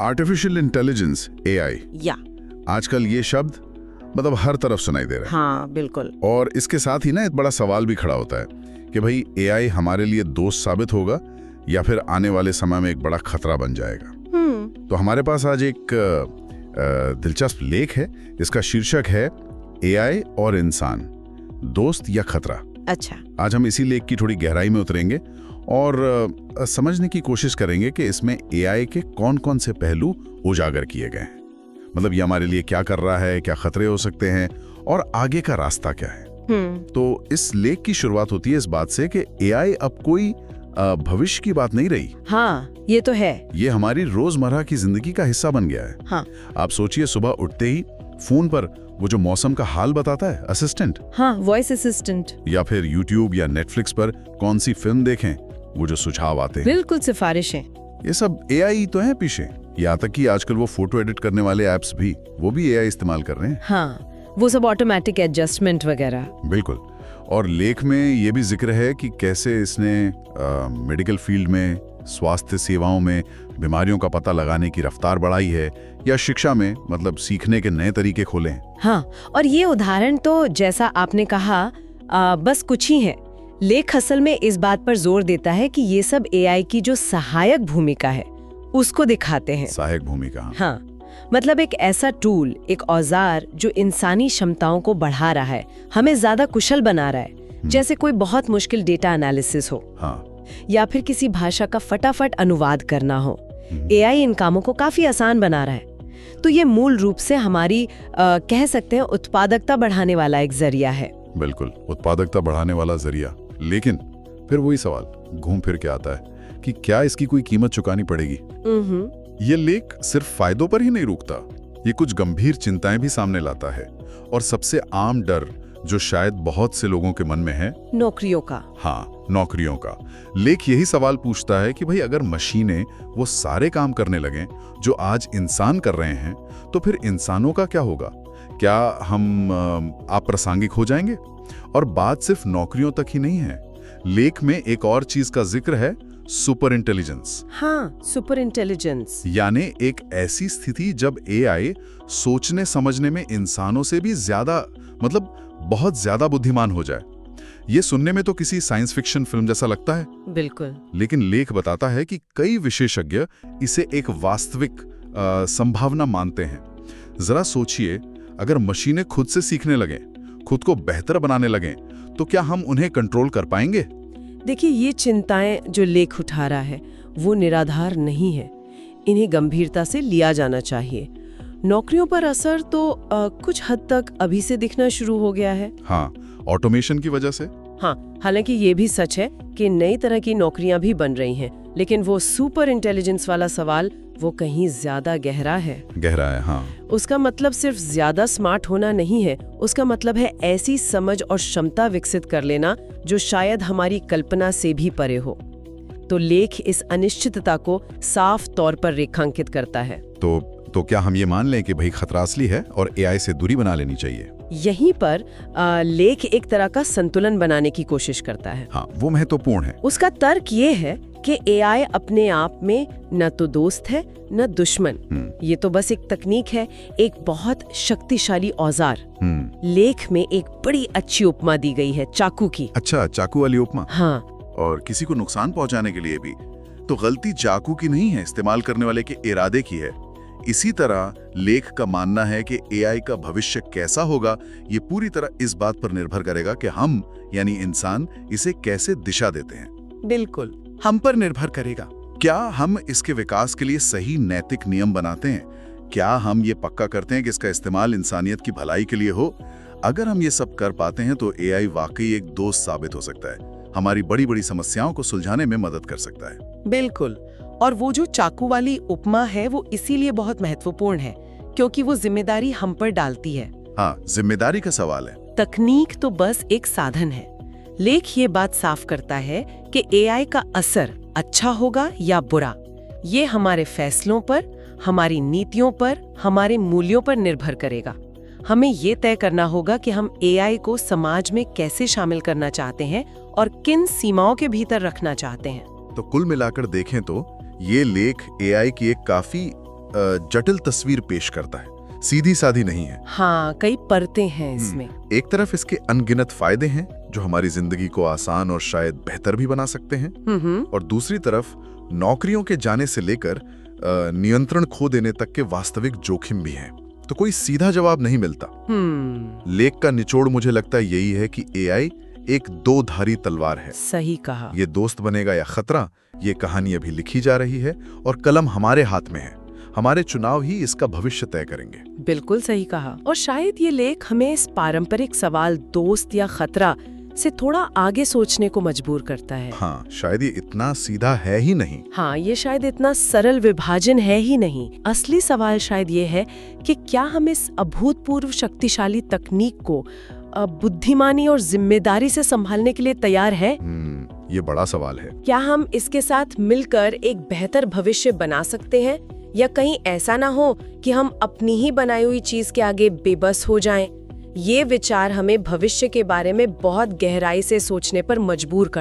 Artificial intelligence AI, या आजकल ये शब्द मतलब हर तरफ सुनाई दे रहा है। हाँ बिल्कुल। और इसके साथ ही ना एक बड़ा सवाल भी खड़ा होता है कि भाई एआई हमारे लिए दोस्त साबित होगा या फिर आने वाले समय में एक बड़ा खतरा बन जाएगा। तो हमारे पास आज एक दिलचस्प लेख है, इसका शीर्षक है एआई और इंसान, दोस्त या खतरा। अच्छा, आज हम इसी लेख की थोड़ी गहराई में उतरेंगे और समझने की कोशिश करेंगे कि इसमें एआई के कौन कौन से पहलू उजागर किए गए हैं। मतलब ये हमारे लिए क्या कर रहा है, क्या खतरे हो सकते हैं और आगे का रास्ता क्या है। तो इस लेख की शुरुआत होती है इस बात से कि एआई अब कोई भविष्य की बात नहीं रही। हाँ ये तो है। ये हमारी रोजमर्रा की जिंदगी का हिस्सा बन गया है। हाँ। आप सोचिए, सुबह उठते ही फोन पर वो जो मौसम का हाल बताता है, असिस्टेंट। हाँ, वॉइस असिस्टेंट। या फिर यूट्यूब या नेटफ्लिक्स पर कौन सी फिल्म देखें, वो जो सुझाव आते हैं, बिल्कुल सिफारिशें। ये सब एआई तो है पीछे। यहाँ तक कि आजकल वो फोटो एडिट करने वाले ऐप्स भी, वो भी एआई इस्तेमाल कर रहे हैं। हाँ, वो सब ऑटोमेटिक एडजस्टमेंट वगैरह। बिल्कुल। और लेख में ये भी जिक्र है कि कैसे इसने मेडिकल फील्ड में, स्वास्थ्य सेवाओं में बीमारियों का पता लगाने की रफ्तार बढ़ाई है, या शिक्षा में मतलब सीखने के नए तरीके खोले हैं। हाँ, और ये उदाहरण तो जैसा आपने कहा बस कुछ ही है। लेख असल में इस बात पर जोर देता है कि ये सब एआई की जो सहायक भूमिका है उसको दिखाते हैं। सहायक भूमिका। हाँ, मतलब एक ऐसा टूल, एक औजार जो इंसानी क्षमताओं को बढ़ा रहा है, हमें ज्यादा कुशल बना रहा है। जैसे कोई बहुत मुश्किल डेटा एनालिसिस हो। हाँ। या फिर किसी भाषा का फटाफट अनुवाद करना हो। एआई इन कामों को काफी आसान बना रहा है। तो ये मूल रूप से हमारी कह सकते हैं उत्पादकता बढ़ाने वाला एक जरिया है। बिल्कुल, उत्पादकता बढ़ाने वाला जरिया। लेकिन फिर वही सवाल घूम फिर के आता है कि क्या इसकी कोई कीमत चुकानी पड़ेगी। ये लेख सिर्फ फायदों पर ही नहीं रुकता, ये कुछ गंभीर चिंताएं भी सामने लाता है। और सबसे आम डर जो शायद बहुत से लोगों के मन में है, नौकरियों का। हाँ, नौकरियों का। लेख यही सवाल पूछता है कि भाई अगर मशीनें वो सारे काम करने लगें जो आज इंसान कर रहे हैं, तो फिर इंसानों का क्या होगा? क्या हम अप्रासंगिक हो जाएंगे? और बात सिर्फ नौकरियों तक ही नहीं है। लेख में एक और चीज का जिक्र है, सुपर इंटेलिजेंस। हाँ, सुपर इंटेलिजेंस यानी एक ऐसी स्थिति जब एआई सोचने समझने में इंसानों से भी ज्यादा, मतलब बहुत ज्यादा बुद्धिमान हो जाए। ये सुनने में तो किसी साइंस फिक्शन फिल्म जैसा लगता है। बिल्कुल। लेकिन लेख बताता है कि कई विशेषज्ञ इसे एक वास्तविक संभावना मानते हैं। जरा सोचिए, अगर मशीनें खुद से सीखने लगें, खुद को बेहतर बनाने लगें, तो क्या हम उन्हें कंट्रोल कर पाएंगे? देखिए, ये चिंताएं जो लेख उठा रहा है वो निराधार नहीं है। इन्हें गंभीरता से लिया जाना चाहिए। नौकरियों पर असर तो कुछ हद तक अभी से दिखना शुरू हो गया है। हाँ, ऑटोमेशन की वजह से। हाँ, हालांकि ये भी सच है कि नई तरह की नौकरियां भी बन रही हैं, लेकिन वो सुपर इंटेलिजेंस वाला सवाल वो कहीं ज्यादा गहरा है। गहरा है, हाँ। उसका मतलब सिर्फ ज्यादा स्मार्ट होना नहीं है, उसका मतलब है ऐसी समझ और क्षमता विकसित कर लेना जो शायद हमारी कल्पना से भी परे हो। तो लेख इस अनिश्चितता को साफ तौर पर रेखांकित करता है। तो क्या हम ये मान लें कि भाई खतरा असली है और एआई से दूरी बना लेनी चाहिए? यहीं पर लेख एक तरह का संतुलन बनाने की कोशिश करता है। हाँ, वो महत्वपूर्ण है। उसका तर्क ये है कि एआई अपने आप में न तो दोस्त है न दुश्मन। ये तो बस एक तकनीक है, एक बहुत शक्तिशाली औजार। लेख में एक बड़ी अच्छी उपमा दी गई है, चाकू की। अच्छा, चाकू वाली उपमा। हाँ। और किसी को नुकसान पहुंचाने के लिए भी। तो गलती चाकू की नहीं है, इस्तेमाल करने वाले के इरादे की है। इसी तरह लेख का मानना है कि एआई का भविष्य कैसा होगा, ये पूरी तरह इस बात पर निर्भर करेगा कि हम यानी इंसान इसे कैसे दिशा देते हैं। बिल्कुल, हम पर निर्भर करेगा। क्या हम इसके विकास के लिए सही नैतिक नियम बनाते हैं? क्या हम ये पक्का करते हैं कि इसका इस्तेमाल इंसानियत की भलाई के लिए हो? अगर हम ये सब कर पाते हैं तो एआई वाकई एक दोस्त साबित हो सकता है, हमारी बड़ी बड़ी समस्याओं को सुलझाने में मदद कर सकता है। बिल्कुल। और वो जो चाकू वाली उपमा है वो इसीलिए बहुत महत्वपूर्ण है क्योंकि वो जिम्मेदारी हम पर डालती है। हाँ, जिम्मेदारी का सवाल है। तकनीक तो बस एक साधन है। लेख ये बात साफ करता है कि एआई का असर अच्छा होगा या बुरा, ये हमारे फैसलों पर, हमारी नीतियों पर, हमारे मूल्यों पर निर्भर करेगा। हमें ये तय करना होगा कि हम एआई को समाज में कैसे शामिल करना चाहते हैं और किन सीमाओं के भीतर रखना चाहते हैं। तो कुल मिलाकर देखें तो ये लेख एआई की एक काफी जटिल तस्वीर पेश करता है, सीधी सादी नहीं है। हाँ, कई परतें हैं इसमें। एक तरफ इसके अनगिनत फायदे हैं जो हमारी जिंदगी को आसान और शायद बेहतर भी बना सकते हैं, और दूसरी तरफ नौकरियों के जाने से लेकर नियंत्रण खो देने तक के वास्तविक जोखिम भी हैं। तो कोई सीधा जवाब नहीं मिलता। लेख का निचोड़ मुझे लगता है यही है कि एआई एक दो धारी तलवार है। सही कहा। ये दोस्त बनेगा या खतरा, ये कहानी अभी लिखी जा रही है और कलम हमारे हाथ में है। हमारे चुनाव ही इसका भविष्य तय करेंगे। बिल्कुल सही कहा। और शायद ये लेख हमें इस पारंपरिक सवाल दोस्त या खतरा से थोड़ा आगे सोचने को मजबूर करता है। हाँ, शायद ये इतना सीधा है ही नहीं। हाँ, ये शायद इतना सरल विभाजन है ही नहीं। असली सवाल शायद ये है कि क्या हम इस अभूतपूर्व शक्तिशाली तकनीक को बुद्धिमानी और जिम्मेदारी से संभालने के लिए तैयार है? ये बड़ा सवाल है। क्या हम इसके साथ मिलकर एक बेहतर भविष्य बना सकते हैं, या कहीं ऐसा ना हो कि हम अपनी ही बनाई हुई चीज के आगे बेबस हो जाएं? ये विचार हमें भविष्य के बारे में बहुत गहराई से सोचने पर मजबूर करता है।